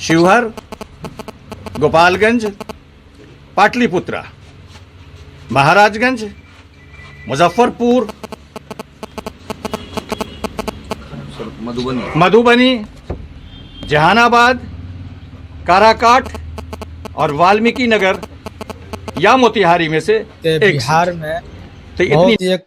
शिवहर, गोपालगंज, पाटलिपुत्रा, महाराजगंज, मुजफ्फरपुर, मधुबनी, जहानाबाद, काराकाट और वाल्मीकि नगर या मोतिहारी में से एक बिहार में तो बहुत ही एक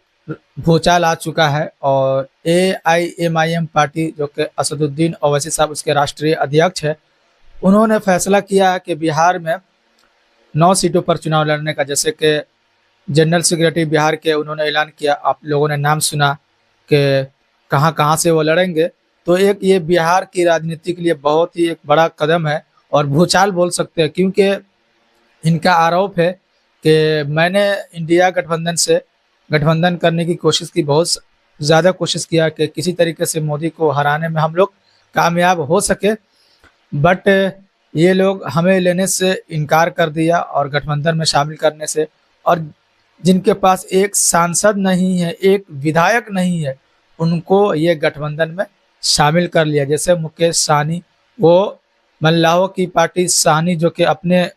भूचाल आ चुका है और AIMIM पार्टी जो कि असदुद्दीन ओवैसी साहब उसके राष्ट्रीय अध्यक्ष है, उन्होंने फैसला किया है कि बिहार में 9 सीटों पर चुनाव लड़ने का। जैसे कि जनरल सेक्रेटरी बिहार के उन्होंने ऐलान किया, आप लोगों ने नाम सुना कि कहाँ कहाँ से वो लड़ेंगे। तो एक ये बिहार की राजनीति के लिए बहुत ही एक बड़ा कदम है और भूचाल बोल सकते हैं, क्योंकि इनका आरोप है कि मैंने इंडिया गठबंधन से गठबंधन करने की कोशिश की, बहुत ज़्यादा कोशिश किया कि किसी तरीके से मोदी को हराने में हम लोग कामयाब हो सके, बट ये लोग हमें लेने से इनकार कर दिया और गठबंधन में शामिल करने से। और जिनके पास एक सांसद नहीं है, एक विधायक नहीं है, उनको ये गठबंधन में शामिल कर लिया। जैसे मुकेश सहनी, वो मल्लाहों की पार्टी सहनी जो कि अपने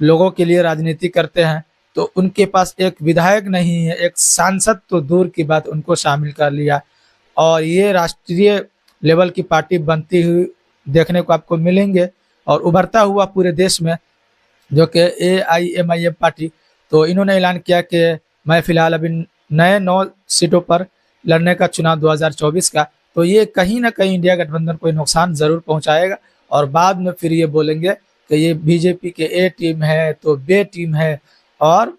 लोगों के लिए राजनीति करते हैं, तो उनके पास एक विधायक नहीं है, एक सांसद तो दूर की बात, उनको शामिल कर लिया। और ये राष्ट्रीय लेवल की पार्टी बनती हुई देखने को आपको मिलेंगे और उभरता हुआ पूरे देश में जो कि AIMIM पार्टी। तो इन्होंने ऐलान किया कि मैं फिलहाल अभी नए 9 सीटों पर लड़ने का चुनाव 2024 का। तो ये कहीं ना कहीं इंडिया गठबंधन को नुकसान जरूर पहुंचाएगा और बाद में फिर ये बोलेंगे कि ये बीजेपी के A टीम है तो B टीम है, और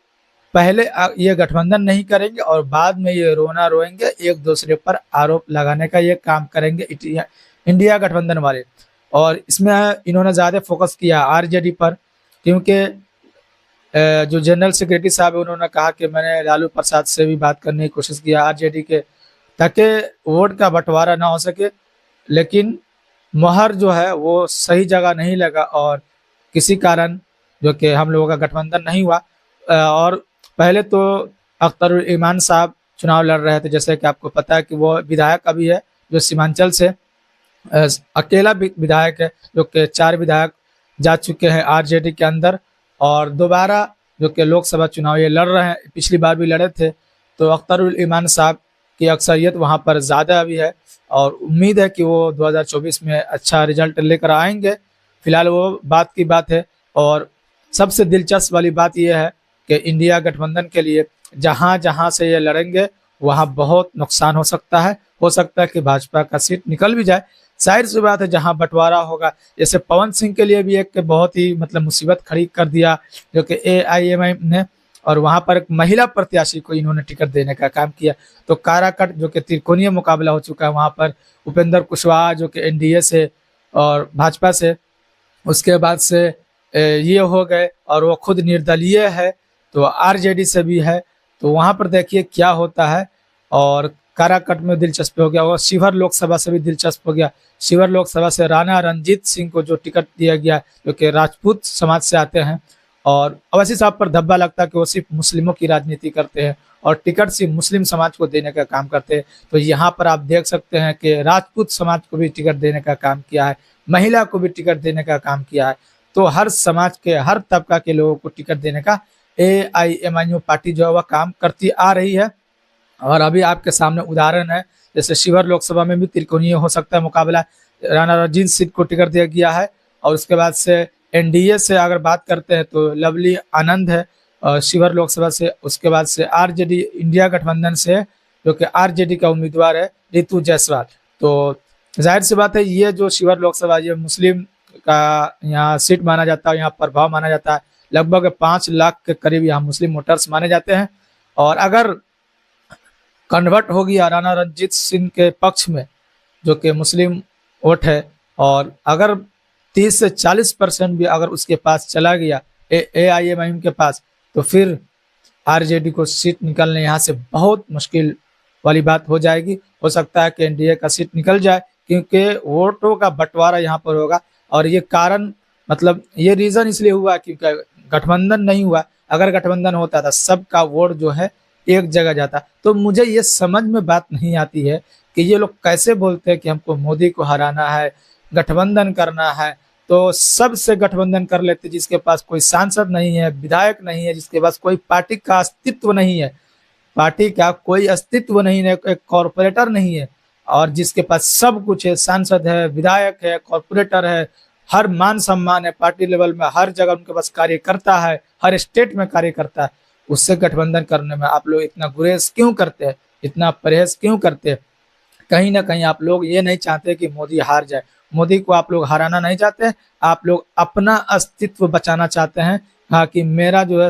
पहले ये गठबंधन नहीं करेंगे और बाद में ये रोना रोएंगे, एक दूसरे पर आरोप लगाने का ये काम करेंगे इंडिया गठबंधन वाले। और इसमें इन्होंने ज़्यादा फोकस किया RJD पर, क्योंकि जो जनरल सेक्रेटरी साहब है उन्होंने कहा कि मैंने लालू प्रसाद से भी बात करने की कोशिश किया RJD के, ताकि वोट का बंटवारा ना हो सके, लेकिन मोहर जो है वो सही जगह नहीं लगा और किसी कारण जो कि हम लोगों का गठबंधन नहीं हुआ। और पहले तो अख्तरुल ईमान साहब चुनाव लड़ रहे थे, जैसे कि आपको पता है कि वो विधायक अभी है जो सीमांचल से अकेला विधायक है, जो कि 4 विधायक जा चुके हैं RJD के अंदर और दोबारा जो कि लोकसभा चुनाव ये लड़ रहे हैं, पिछली बार भी लड़े थे। तो अख्तरुल ईमान साहब की अक्सरियत वहाँ पर ज़्यादा अभी है और उम्मीद है कि वो 2024 में अच्छा रिजल्ट लेकर आएंगे। फिलहाल वो बात की बात है। और सबसे दिलचस्प वाली बात यह है कि इंडिया गठबंधन के लिए जहाँ जहाँ से ये लड़ेंगे वहाँ बहुत नुकसान हो सकता है कि भाजपा का सीट निकल भी जाए। जाहिर सी बात है जहाँ बंटवारा होगा, जैसे पवन सिंह के लिए भी एक बहुत ही मुसीबत खड़ी कर दिया जो कि AIMIM ने, और वहाँ पर एक महिला प्रत्याशी को इन्होंने टिकट देने का काम किया। तो काराकट जो कि त्रिकोणीय मुकाबला हो चुका है, वहाँ पर उपेंद्र कुशवाहा जो कि NDA से और भाजपा से, उसके बाद से ये हो गए और वो खुद निर्दलीय है तो RJD से भी है। तो वहाँ पर देखिए क्या होता है। और काराकट में दिलचस्प हो गया और शिवहर लोकसभा से भी दिलचस्प हो गया। शिवहर लोकसभा से राणा रणजीत सिंह को जो टिकट दिया गया जो कि राजपूत समाज से आते हैं, और ओवैसी साहब पर धब्बा लगता है कि वो सिर्फ मुस्लिमों की राजनीति करते हैं और टिकट सिर्फ मुस्लिम समाज को देने का काम करते हैं। तो यहाँ पर आप देख सकते हैं कि राजपूत समाज को भी टिकट देने का काम किया है, महिला को भी टिकट देने का काम किया है। तो हर समाज के हर तबका के लोगों को टिकट देने का AIMIM पार्टी जो है वह काम करती आ रही है। और अभी आपके सामने उदाहरण है, जैसे शिवहर लोकसभा में भी त्रिकोणीय हो सकता है मुकाबला, राणा रणजीत सिंह को टिकट दिया गया है। और उसके बाद से NDA से अगर बात करते हैं तो लवली आनंद है शिवहर लोकसभा से। उसके बाद से RJD इंडिया गठबंधन से जो कि RJD का उम्मीदवार है रितु जायसवाल। तो जाहिर सी बात है ये जो शिवहर लोकसभा ये मुस्लिम का यहाँ सीट माना जाता है, यहाँ प्रभाव माना जाता है। लगभग 5 लाख के करीब यहाँ मुस्लिम वोटर्स माने जाते हैं। और अगर कन्वर्ट होगी राणा रणजीत सिंह के पक्ष में जो कि मुस्लिम वोट है, और अगर 30 से 40% भी अगर उसके पास चला गया AIMIM के पास, तो फिर RJD को सीट निकलने यहाँ से बहुत मुश्किल वाली बात हो जाएगी। हो सकता है कि NDA का सीट निकल जाए, क्योंकि वोटों का बंटवारा यहाँ पर होगा। और ये कारण ये रीज़न इसलिए हुआ क्योंकि गठबंधन नहीं हुआ। अगर गठबंधन होता था सबका वोट जो है एक जगह जाता। तो मुझे ये समझ में बात नहीं आती है कि ये लोग कैसे बोलते हैं कि हमको मोदी को हराना है, गठबंधन करना है तो सबसे गठबंधन कर लेते, जिसके पास कोई सांसद नहीं है, विधायक नहीं है, जिसके पास कोई पार्टी का अस्तित्व नहीं है, पार्टी का कोई अस्तित्व नहीं है, एक कॉरपोरेटर नहीं है, और जिसके पास सब कुछ है, सांसद है, विधायक है, कॉरपोरेटर है, हर मान सम्मान है पार्टी लेवल में, हर जगह उनके पास कार्यकर्ता है, हर स्टेट में कार्यकर्ता है, उससे गठबंधन करने में आप लोग इतना गुरेज क्यों करते हैं, इतना परहेज क्यों करते हैं? कहीं ना कहीं आप लोग ये नहीं चाहते कि मोदी हार जाए। मोदी को आप लोग हराना नहीं चाहते, आप लोग अपना अस्तित्व बचाना चाहते हैं। हाँ, कि मेरा जो है